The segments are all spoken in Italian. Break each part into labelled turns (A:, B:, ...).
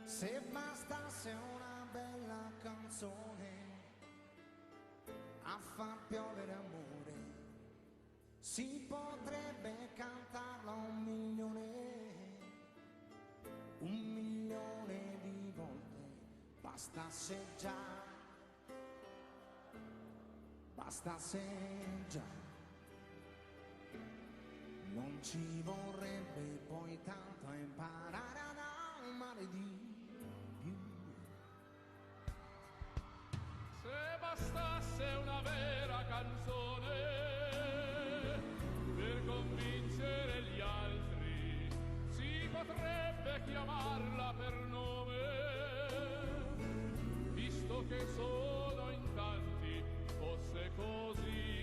A: Se bastasse una bella canzone a far piovere amore, si potrebbe cantarla 1.000.000 di volte. Bastasse già, non ci vorrebbe poi tanto a imparare ad amare di più.
B: Se bastasse una vera canzone per convincere gli altri, si potrebbe chiamarla per nome, visto che sono in tanti, fosse così,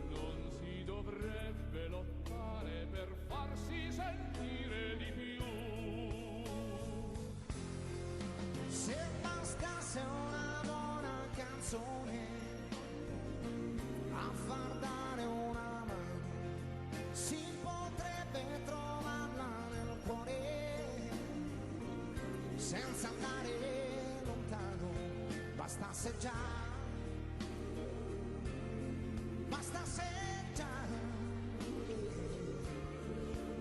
B: non si dovrebbe lottare per farsi sentire di più.
A: Se bastasse una buona canzone a far dare una mano, si potrebbe trovarla nel cuore senza andare lontano. Bastasse già,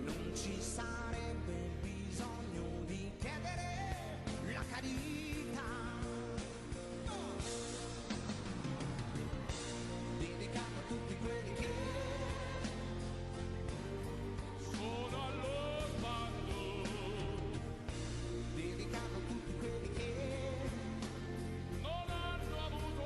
A: non ci sarebbe bisogno di chiedere la carità. Dedicato a tutti quelli che
B: Sono allo sbando,
A: dedicato a tutti quelli che
B: non hanno avuto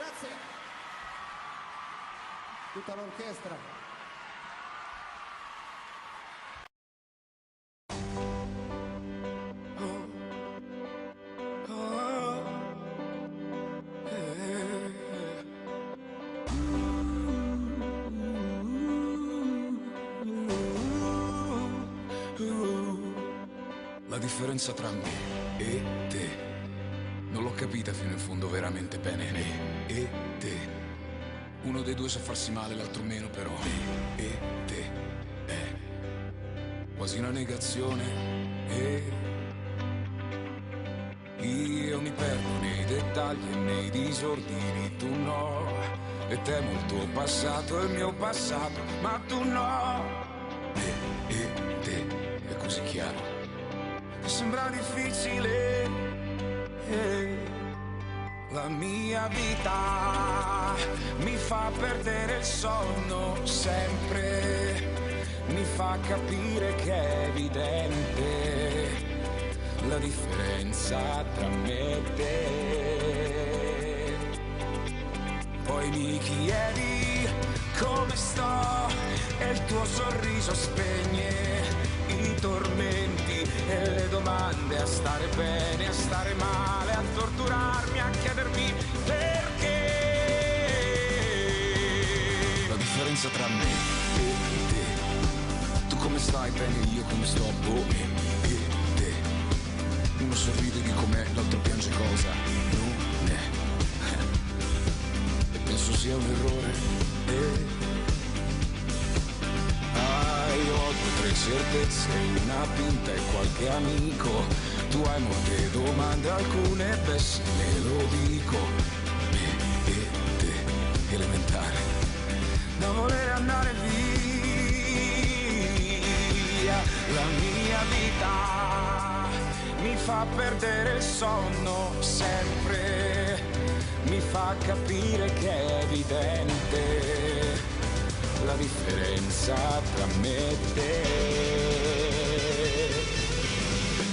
A: grazie. Tutta l'orchestra.
C: La differenza tra me e te non l'ho capita fino in fondo veramente bene. Me e te, uno dei due sa farsi male, l'altro meno, però me e te è quasi una negazione. E io mi perdo nei dettagli e nei disordini, tu no. E temo il tuo passato e il mio passato, ma tu no. Me e te è così chiaro, sembra difficile. La mia vita mi fa perdere il sonno sempre, mi fa capire che è evidente la differenza tra me e te. Poi mi chiedi come sto e il tuo sorriso spegne i tormenti e le domande, a stare bene, a stare male, a torturarmi, a chiedermi perché. La differenza tra me e te, tu come stai bene, io come sto, boh, me e te. Uno sorride di com'è, l'altro piange cosa non è. E penso sia un errore. Io ho 2 o 3 certezze, una pinta e qualche amico. Tu hai molte domande, alcune pessime, lo dico. Me e te, elementare, da voler andare via. La mia vita mi fa perdere il sonno sempre, mi fa capire che è evidente la differenza tra me e te.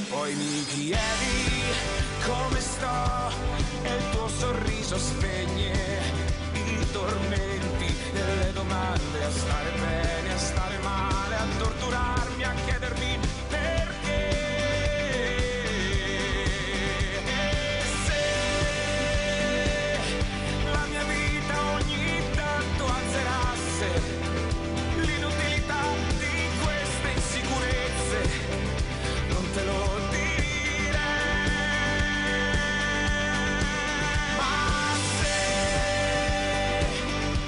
C: Poi mi chiedi come sto e il tuo sorriso spegne i tormenti e le domande, a stare bene, a stare male, a torturarmi, a chiedermi